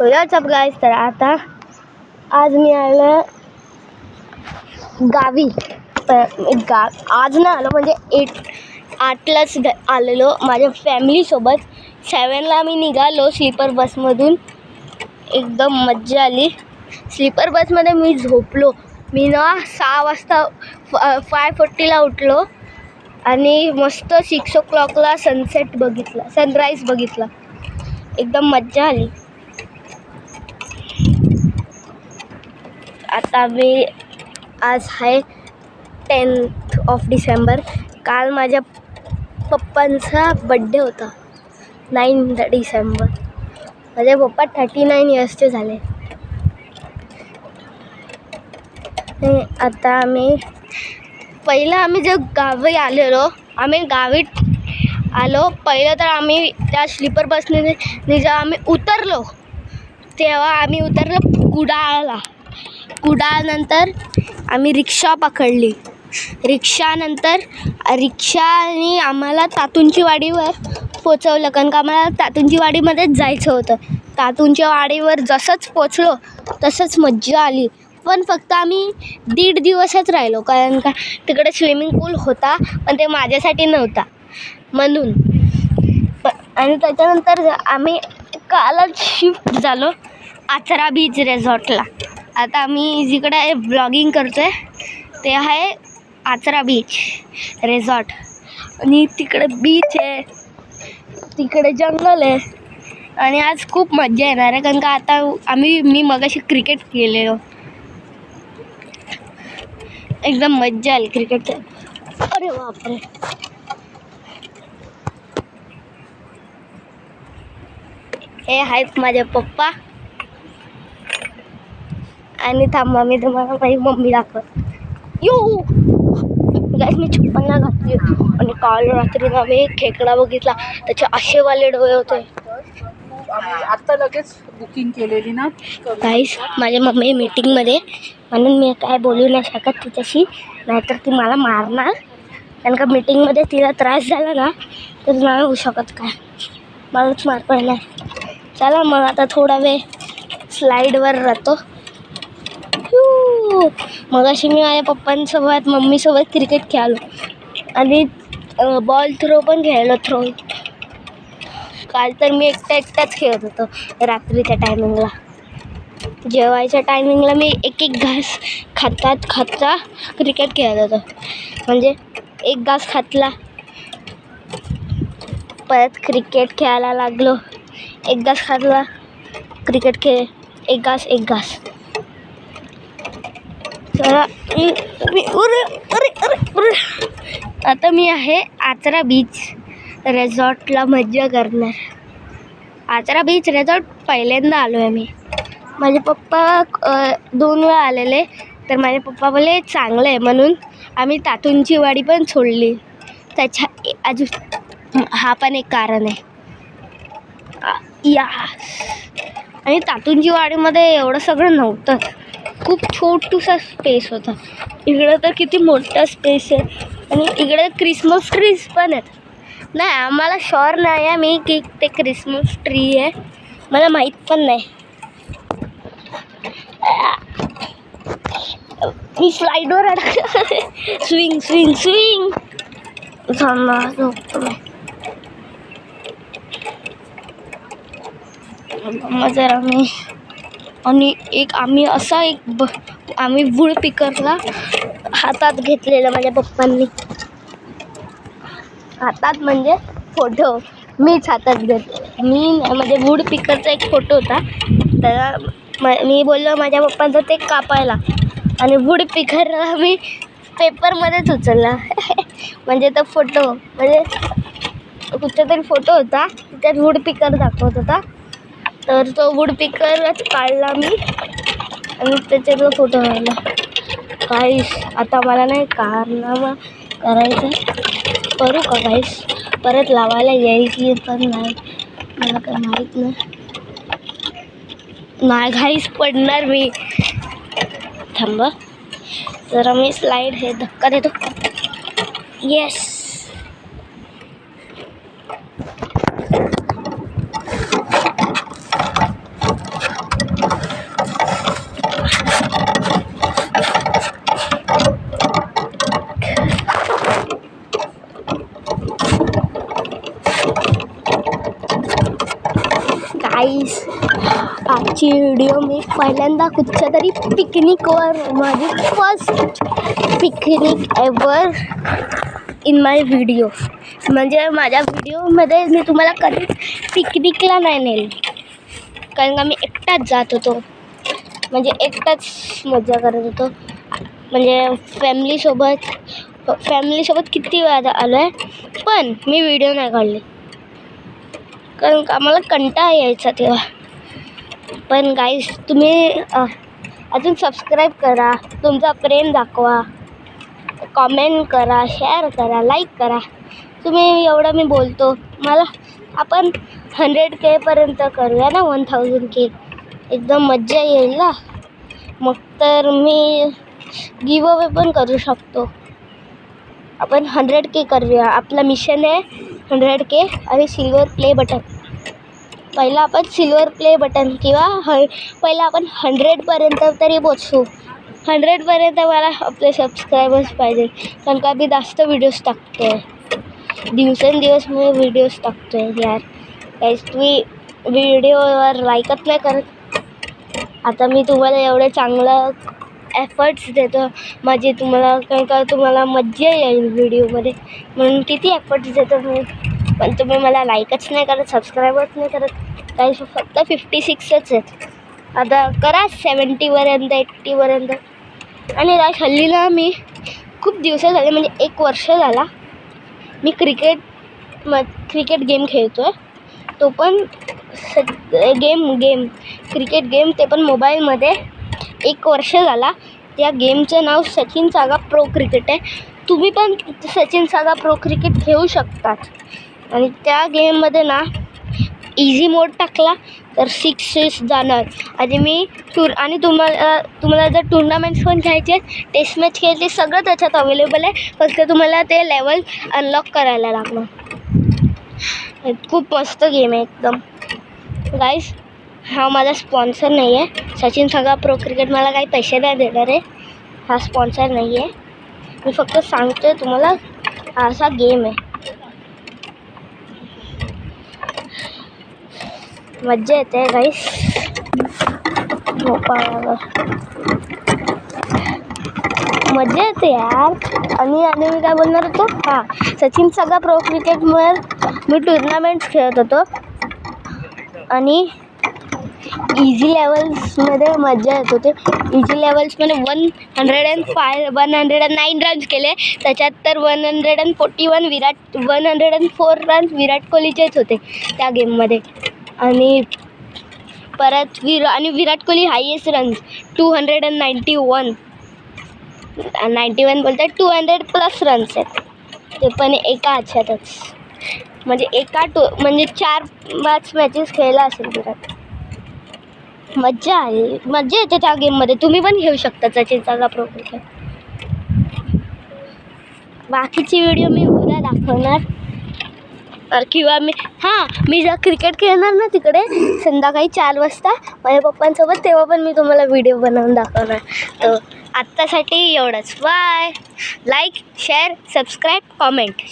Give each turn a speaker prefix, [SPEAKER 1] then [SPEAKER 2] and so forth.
[SPEAKER 1] WhatsApp guys. तर आता आज मी आलो गावी. आज नाही आलो, म्हणजे 8लाच आलेलो माझ्या फॅमिलीसोबत. 7ला मी निघालो स्लीपर बसमधून. एकदम मज्जा आली. स्लीपर बसमध्ये मी झोपलो. मी ना 6 वाजता 5:40ला उठलो आणि मस्त 6 o'clockला सनसेट बघितला, सनराईज बघितला. एकदम मज्जा आली. आता मी आज आहे 10 डिसेंबर. काल माझ्या पप्पांचा बड्डे होता 9 डिसेंबर. माझे पप्पा 39 इयर्सचे झाले. आता पहिलं आम्ही जे गावी आलेलो, पहिलं तर आम्ही त्या स्लीपर बसने जेव्हा आम्ही उतरलो तेव्हा आम्ही उतरलो कुडाळला. कुडाळनंतर आम्ही रिक्षा पकडली. रिक्षाने आम्हाला तातूंची वाडीवर पोचवलं, कारण का आम्हाला तातूंची वाडीमध्येच जायचं होतं. तातूंच्या वाडीवर जसंच पोचलो तसंच मज्जा आली. पण फक्त आम्ही 1.5 दिवसच राहिलो, कारण का तिकडे स्विमिंग पूल होता पण ते माझ्यासाठी नव्हता म्हणून. आणि त्याच्यानंतर आम्ही कालच शिफ्ट झालो आचरा बीच रिसॉर्टला. आता आम्ही जिकडे ब्लॉगिंग करतो आहे ते आहे आचरा बीच रिसॉर्ट. आणि तिकडे बीच आहे, तिकडे जंगल आहे आणि आज खूप मज्जा येणार आहे, कारण का आता मी मगाशी क्रिकेट खेळलेलो. एकदम मज्जा आली क्रिकेट. अरे बापरे. हे आहेत माझे पप्पा. आणि थांबा मी तुम्हाला माझी मम्मी दाखवत. गाईस मी चप्पल घातली आणि काल रात्री ना मी खेकडा बघितला, त्याचे असेवाले डोळे होते.
[SPEAKER 2] आता लगेच बुकिंग केलेली ना
[SPEAKER 1] गाईस. माझी मम्मी मीटिंगमध्ये, म्हणून मी काय बोलू नाही शकत तिच्याशी, नाहीतर ती मला मारणार. कारण का मीटिंगमध्ये तिला त्रास झाला ना तर नाही होऊ शकत, काय मलाच मार पडणार. चला मग आता थोडा वेळ स्लाईडवर राहतो. मगाशी मी माझ्या पप्पांसोबत मम्मीसोबत क्रिकेट खेळलो आणि बॉल थ्रो पण खेळलो. काल तर मी एकटाच खेळत होतो. रात्रीच्या टायमिंगला, जेवायच्या टायमिंगला मी एक घास खाता क्रिकेट खेळत होतो. म्हणजे एक घास खातला, परत क्रिकेट खेळायला लागलो. एक घास खातला, क्रिकेट खेळ, एक घास. तर आता मी आहे आचरा बीच रिसॉर्टला मज्जा करणार. आचरा बीच रिसॉर्ट पहिल्यांदा आलो आहे मी. माझे पप्पा 2 वेळा आलेले, तर माझे पप्पा बोलले चांगलं आहे म्हणून आम्ही तातूंची वाडी पण सोडली. त्याच्या अजून हा पण एक कारण आहे. आणि तातूंची वाडीमध्ये एवढं सगळं नव्हतं, खूप छोटूसा स्पेस होता. इकडं तर किती मोठा स्पेस आहे. आणि इकडे क्रिसमस ट्रीज पण आहेत. नाही, आम्हाला शॉर नाही आहे मी की ते क्रिसमस ट्री आहे, मला माहीत पण नाही. मी स्लाईडवर अडकले. स्विंग जरा मी. आणि आम्ही वूड पिकरला हातात घेतलेलं माझ्या पप्पांनी. हातात म्हणजे फोटो मीच हातात घेतले. म्हणजे वूड पिकरचा एक फोटो होता, तर मी बोललो माझ्या पप्पांचं ते कापायला, आणि वूड पिकरला मी पेपरमध्येच उचलला. म्हणजे तो फोटो, म्हणजे कुठचा तरी फोटो होता त्यात वूड पिकर दाखवत होता, तर तो वूड पिकरच काढला मी आणि त्याच्यात फोटो काढला. गाईस आता मला नाही कारनामा करायचं, करू का गाईस? परत लावायला यायची पण नाही, मला काय माहीत नाही गाईस, पडणार मी. थांबा जरा मी स्लाईड हे धक्का देतो. येस. आजची व्हिडिओ मी पहिल्यांदा कुठच्या तरी पिकनिकवर, माझी first picnic ever in my video. म्हणजे माझ्या व्हिडिओमध्ये मी तुम्हाला कधीच पिकनिकला नाही नेलं, कारण का मी एकटाच जात होतो, म्हणजे एकटाच मजा करत होतो. म्हणजे फॅमिलीसोबत किती वेळा आलो आहे, पण मी व्हिडिओ नाही काढले कारण का मला कंटाळा यायचा तेव्हा. पण गाईस, तुम्ही अजून सबस्क्राईब करा, तुमचा प्रेम दाखवा, कॉमेंट करा, शेअर करा, लाईक करा. तुम्ही एवढं मी बोलतो, मला आपण 100K पर्यंत करूया ना, 1000K. एकदम मज्जा येईल ना. मग तर मी गिव अवे पण करू शकतो. आपण 100K करूया. आपला मिशन आहे 100K आणि सिल्वर प्ले बटन. पहिला आपण सिल्वर प्ले बटन किंवा पहिला आपण 100पर्यंत तरी पोचू. 100पर्यंत मला आपले सबस्क्रायबर्स पाहिजे, कारण का मी जास्त व्हिडिओज टाकतो आहे, दिवसेंदिवस मी व्हिडिओज टाकतो आहे यार. काहीच तुम्ही व्हिडिओवर लाईकच नाही करत. आता मी तुम्हाला एवढे चांगलं एफर्ट्स देतो माझे, तुम्हाला कारण का तुम्हाला मज्जा येईल व्हिडिओमध्ये, म्हणून किती एफर्ट्स देतो मी, पण तुम्ही मला लाईकच नाही करत, सबस्क्राईबच नाही करत. काही फक्त 56च आहेत. आता करा 70पर्यंत, 80पर्यंत. आणि हल्ली ना मी खूप दिवस झाले, म्हणजे 1 वर्ष झाला मी क्रिकेट गेम खेळतो आहे. तो पण क्रिकेट गेम, ते पण मोबाईलमध्ये. 1 वर्ष झाला. त्या गेमचं नाव सचिन सागा प्रो क्रिकेट आहे. तुम्ही पण सचिन सागा प्रो क्रिकेट खेळू शकतात. आणि त्या गेममध्ये ना इझी मोड टाकला तर 6 जाणार. आणि तुम्हाला जर टुर्नामेंट्स पण घ्यायचे आहेत, टेस्ट मॅच खेळायची, सगळं त्याच्यात अवेलेबल आहे. फक्त तुम्हाला ते लेवल अनलॉक करायला लागणार. खूप मस्त गेम आहे एकदम. गाईस, हा माझा स्पॉन्सर नाही आहे. सचिन सागा प्रो क्रिकेट मला काही पैसे नाही देणार आहे. हा स्पॉन्सर नाही आहे. मी फक्त सांगतो आहे तुम्हाला, असा गेम आहे. मज्जा येते गाईस. मज्जा येते यार. आणि मी काय बोलणार होतो, सचिन सागा प्रो क्रिकेटमुळे मी टुर्नामेंट्स खेळत होतो आणि इझी लेवल्समध्ये मज्जा येत होते. इझी लेवल्समध्ये 109 रन्स केले. त्याच्यात तर 104 रन्स विराट कोहलीचेच होते त्या गेममध्ये. आणि परत विराट कोहली हायेस्ट रन्स 291 बोलतात, 200+ रन्स आहेत. ते पण एका ह्याच्यातच, म्हणजे 4-5 मॅचेस खेळला असेल विराट. मज्जा येते त्या गेममध्ये. तुम्ही पण घेऊ शकता सचिन सागा प्रो क्रिकेट. बाकीची व्हिडिओ मी उद्या दाखवणार. किंवा मी जर क्रिकेट खेळणार ना तिकडे संध्याकाळी 4 वाजता माझ्या पप्पांसोबत, तेव्हा पण मी तुम्हाला व्हिडिओ बनवून दाखवणार. तर आत्तासाठी एवढंच. Bye. Like, share, subscribe, comment.